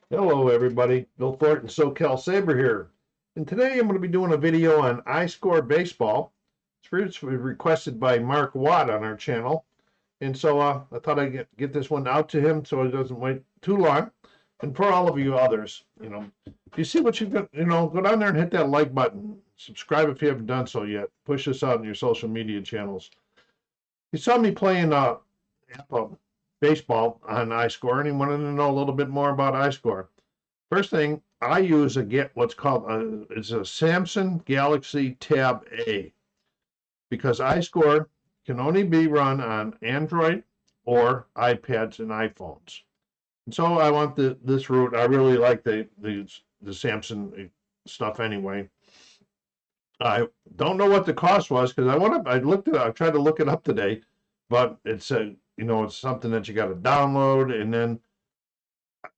Hello everybody, Bill Fort and SoCalsabre here. And today I'm going to be doing a video on Iscore Baseball. It's requested by Mark Watt on our channel. And so I thought I'd get this one out to him so it doesn't wait too long. And for all of you others, if you see what you've got, go down there and hit that like button. Subscribe if you haven't done so yet. Push this out in your social media channels. You saw me playing baseball on Iscore, and he wanted to know a little bit more about Iscore. First thing, I use what's called it's a Samsung Galaxy Tab A, because iScore can only be run on Android or iPads and iPhones. And so I want this route. I really like the Samsung stuff anyway. I don't know what the cost was because I tried to look it up today, but it said it's something that you got to download, and then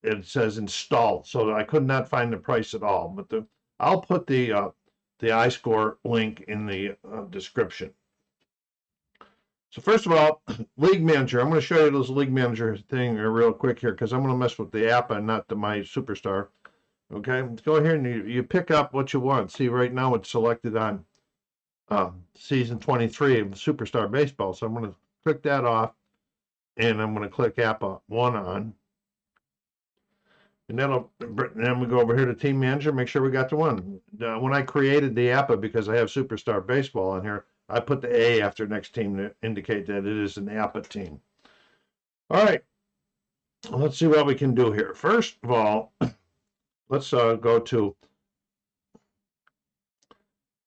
it says install, so I could not find the price at all. But I'll put the iScore link in the description. So first of all, League Manager. I'm going to show you this League Manager thing real quick here because I'm going to mess with the app and not my Superstar. Okay, let's go here and you pick up what you want. See, right now it's selected on season 23 of Superstar Baseball. So I'm going to click that off, and I'm going to click app 1 on. And then we go over here to Team Manager, make sure we got the one. When I created the APA, because I have Superstar Baseball on here, I put the A after next team to indicate that it is an APA team. All right, let's see what we can do here. First of all, let's go to,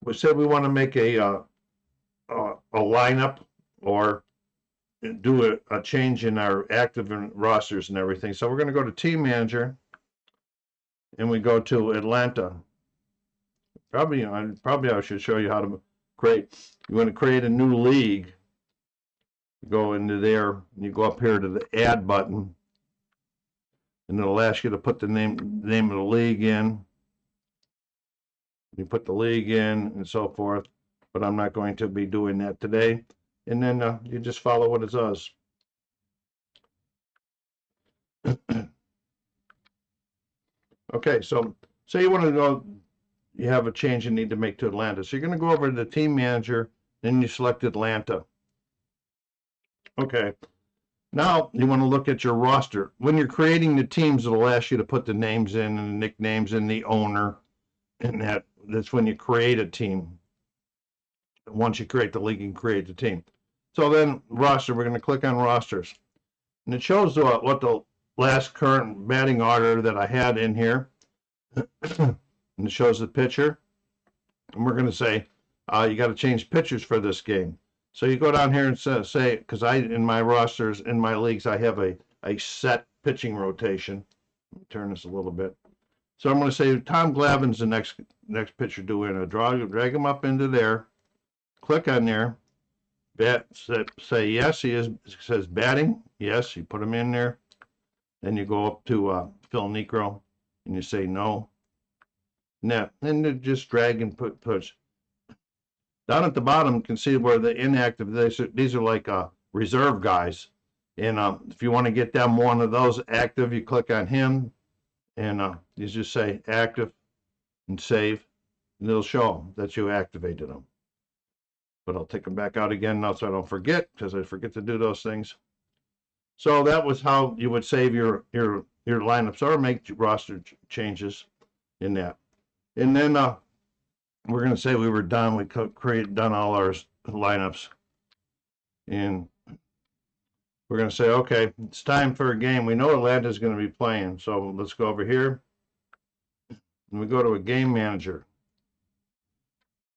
we said we want to make a lineup or do a change in our active rosters and everything. So we're going to go to Team Manager, and we go to Atlanta. Probably I should show you how to create. You want to create a new league. You go into there, and you go up here to the Add button, and it'll ask you to put the name of the league in. You put the league in and so forth, but I'm not going to be doing that today. And then you just follow what it does. Okay, so say you want to go, you have a change you need to make to Atlanta. So you're going to go over to the Team Manager, then you select Atlanta. Okay, now you want to look at your roster. When you're creating the teams, it'll ask you to put the names in and the nicknames and the owner, and that's when you create a team. Once you create the league, you can create the team. So then roster, we're going to click on rosters, and it shows what the last current batting order that I had in here, and it shows the pitcher, and we're going to say you got to change pitchers for this game. So you go down here and say, because in my rosters, in my leagues, I have a set pitching rotation. Let me turn this a little bit. So I'm going to say Tom Glavine's the next pitcher due in. Drag him up into there, click on there, say yes, he is. It says batting, yes, you put him in there. Then you go up to Phil Necro, and you say no. Now, then just drag and push. Down at the bottom, you can see where the inactive, these are like reserve guys. And if you want to get them one of those active, you click on him, and you just say active and save, and it'll show that you activated them. But I'll take them back out again now so I don't forget, because I forget to do those things. So that was how you would save your lineups or make roster changes in that. And then we're going to say we were done. We done all our lineups, and we're going to say, okay, it's time for a game. We know Atlanta's going to be playing, so let's go over here, and we go to a game manager.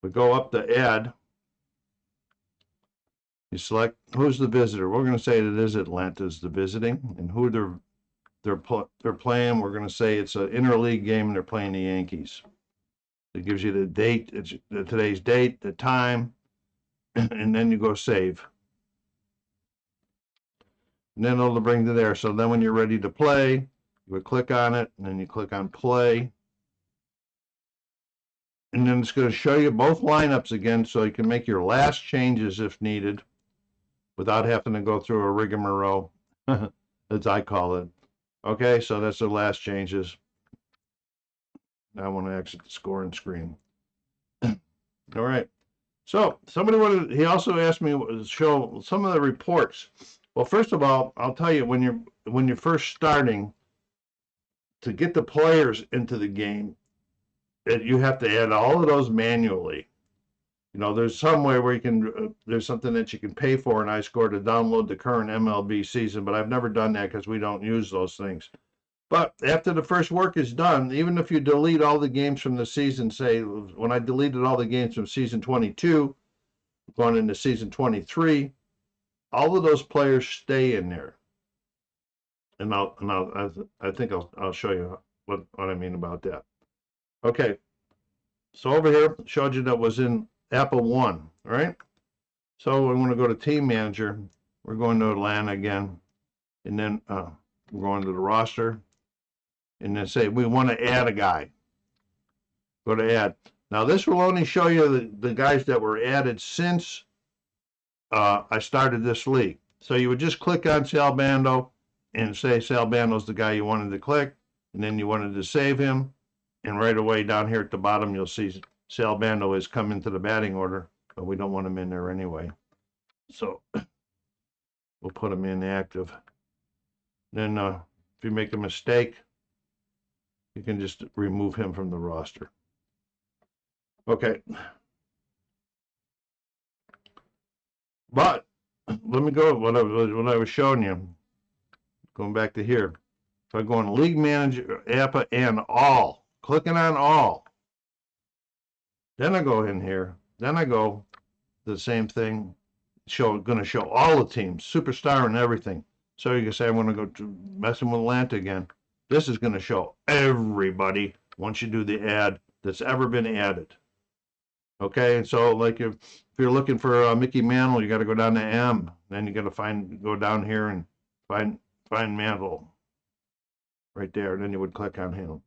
We go up to Add. You select who's the visitor. We're going to say it is Atlanta's the visiting, and who they're playing. We're going to say it's an interleague game, and they're playing the Yankees. It gives you the date, today's date, the time, and then you go save. And then it'll bring you there. So then when you're ready to play, you would click on it, and then you click on play. And then it's going to show you both lineups again, so you can make your last changes if needed without having to go through a rigmarole, as I call it. Okay, so that's the last changes. Now I want to exit the scoring screen. All right. So he also asked me to show some of the reports. Well, first of all, I'll tell you, when you're first starting to get the players into the game, you have to add all of those manually. You know, there's somewhere where you can, there's something that you can pay for in Iscore to download the current MLB season, but I've never done that because we don't use those things. But after the first work is done, even if you delete all the games from the season, say when I deleted all the games from season 22, going into season 23, all of those players stay in there. And I think I'll show you what I mean about that. Okay, so over here showed you that was in Apple One, all right? So we want to go to Team Manager. We're going to Atlanta again, and then we're going to the roster, and then say we want to add a guy. Go to Add. Now this will only show you the guys that were added since I started this league. So you would just click on Sal Bando and say Sal Bando's the guy you wanted to click, and then you wanted to save him, and right away down here at the bottom you'll see Sal Bando has come into the batting order, but we don't want him in there anyway. So we'll put him in active. Then if you make a mistake, you can just remove him from the roster. Okay. But let me go what I was showing you. Going back to here. So I go in League Manager, APA, and all. Clicking on all. Then I go in here. Then I go the same thing. Going to show all the teams, superstar and everything. So you can say I want to go to messing with Atlanta again. This is going to show everybody once you do the ad that's ever been added. Okay, and so like if you're looking for Mickey Mantle, you got to go down to M. Then you got to go down here and find Mantle right there. And then you would click on him.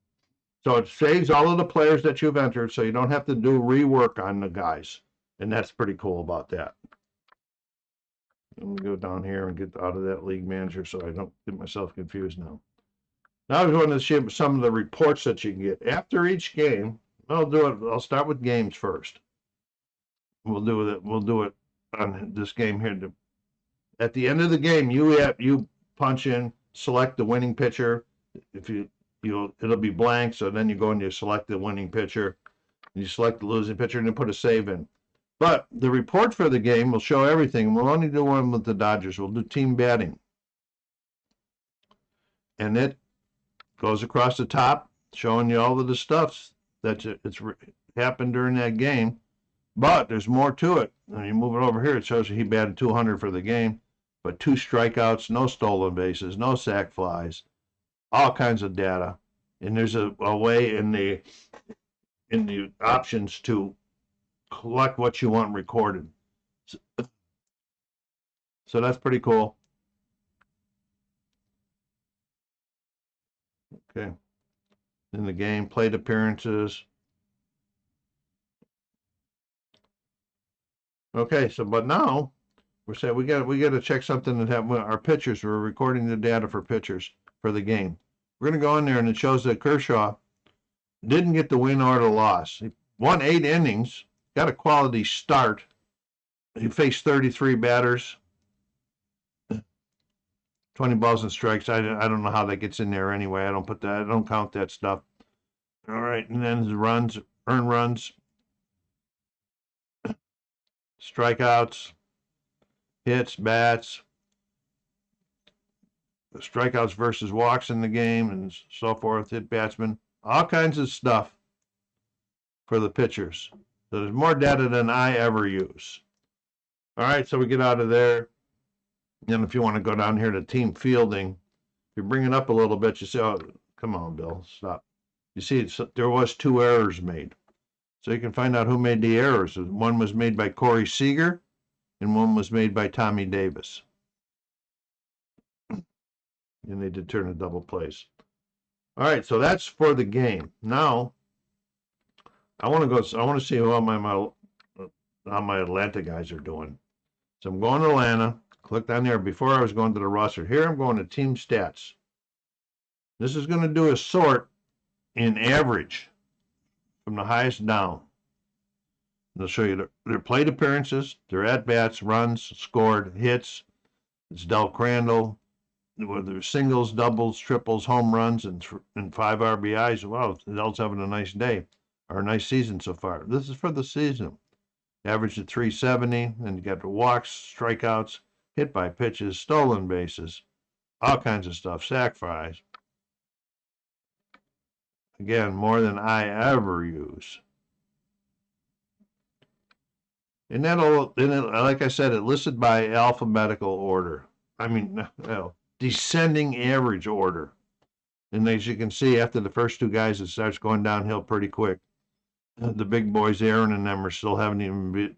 So it saves all of the players that you've entered, so you don't have to do rework on the guys, and that's pretty cool about that. Let me go down here and get out of that League Manager so I don't get myself confused now. Now I want to show some of the reports that you can get after each game. I'll start with games first. We'll do it on this game here. At the end of the game, you punch in, select the winning pitcher. If it'll be blank, so then you go and you select the winning pitcher. You select the losing pitcher and then put a save in. But the report for the game will show everything. We'll only do one with the Dodgers. We'll do team batting. And it goes across the top, showing you all of the stuff that's happened during that game. But there's more to it. When you move it over here, it shows you he batted 200 for the game, but 2 strikeouts, no stolen bases, no sac flies, all kinds of data. And there's a way in the options to collect what you want recorded. So that's pretty cool. Okay. In the game, plate appearances. Okay, so but now we're saying we got to check something that have our pitchers. We're recording the data for pitchers for the game. We're going to go in there and it shows that Kershaw didn't get the win or the loss. He won 8 innings, got a quality start. He faced 33 batters, 20 balls and strikes. I don't know how that gets in there anyway. I don't count that stuff. All right, and then his runs, earned runs, strikeouts, hits, bats, strikeouts versus walks in the game, and so forth, hit batsmen, all kinds of stuff for the pitchers. So there's more data than I ever use. All right, so we get out of there. And if you want to go down here to team fielding, if you bring it up a little bit, you say, oh, come on, Bill, stop. You see, there was 2 errors made. So you can find out who made the errors. One was made by Corey Seager, and one was made by Tommy Davis. You need to turn a double plays. All right, so that's for the game. Now, I want to see how my Atlanta guys are doing. So I'm going to Atlanta. Click down there. Before I was going to the roster. Here I'm going to team stats. This is going to do a sort in average from the highest down. They'll show you their plate appearances, their at-bats, runs, scored, hits. It's Del Crandall, whether singles, doubles, triples, home runs, and 5 RBIs. Wow, Del's having a nice day or a nice season so far. This is for the season. Averaged at 370, and you got the walks, strikeouts, hit by pitches, stolen bases, all kinds of stuff, sac flies. Again, more than I ever use. And like I said, it listed by alphabetical order. I mean, descending average order. And as you can see, after the first 2 guys, it starts going downhill pretty quick. The big boys, Aaron and them, are still not even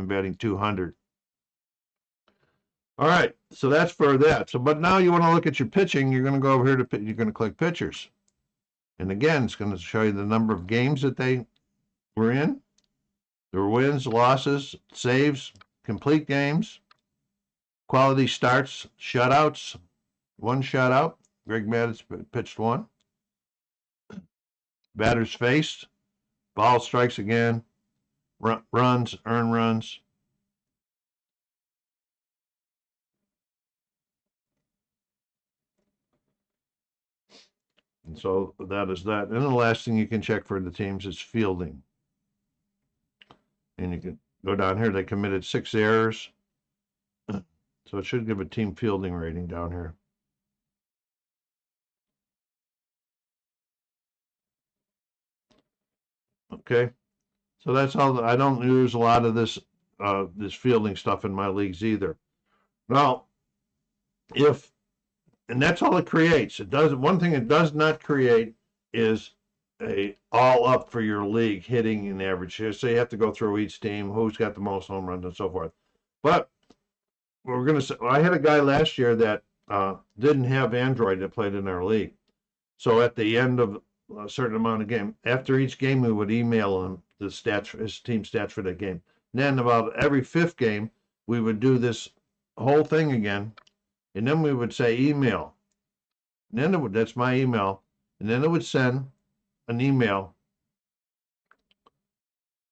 batting 200. All right, so that's for that. But now you want to look at your pitching. You're going to go over here you're going to click pitchers. And again, it's going to show you the number of games that they were in, their wins, losses, saves, complete games, quality starts, shutouts, 1 shutout. Greg Maddux pitched 1. Batters faced, ball strikes again, runs, earned runs. And so that is that. And the last thing you can check for the teams is fielding. And you can go down here. They committed 6 errors. So it should give a team fielding rating down here. Okay. So that's all. I don't use a lot of this fielding stuff in my leagues either. Now, and that's all it creates. It does one thing it does not create is a all up for your league hitting an average. So you have to go through each team, who's got the most home runs and so forth. But we're going to say, I had a guy last year that didn't have Android that played in our league. So at the end of a certain amount of game, after each game, we would email him the stats, his team stats for that game. And then about every 5th game, we would do this whole thing again. And then we would say email. And then that's my email. And then it would send an email.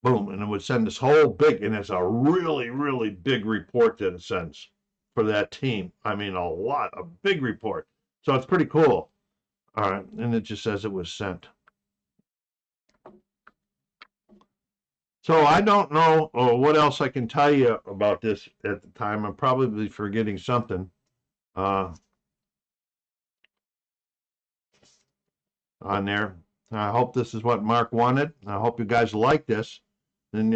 Boom. And it would send this whole big, and it's a really, really big report that it sends for that team. I mean, a big report. So it's pretty cool. All right. And it just says it was sent. So I don't know what else I can tell you about this at the time. I'm probably forgetting something. On there. I hope this is what Mark wanted. I hope you guys like this. Then,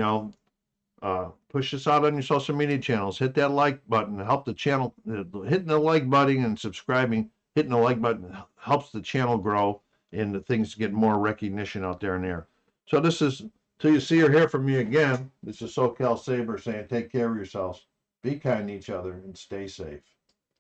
push this out on your social media channels. Hit that like button. Help the channel. Hitting the like button and subscribing. Hitting the like button helps the channel grow and the things get more recognition out there and there. So this is, till you see or hear from me again, this is SoCalsabre saying take care of yourselves, be kind to each other, and stay safe.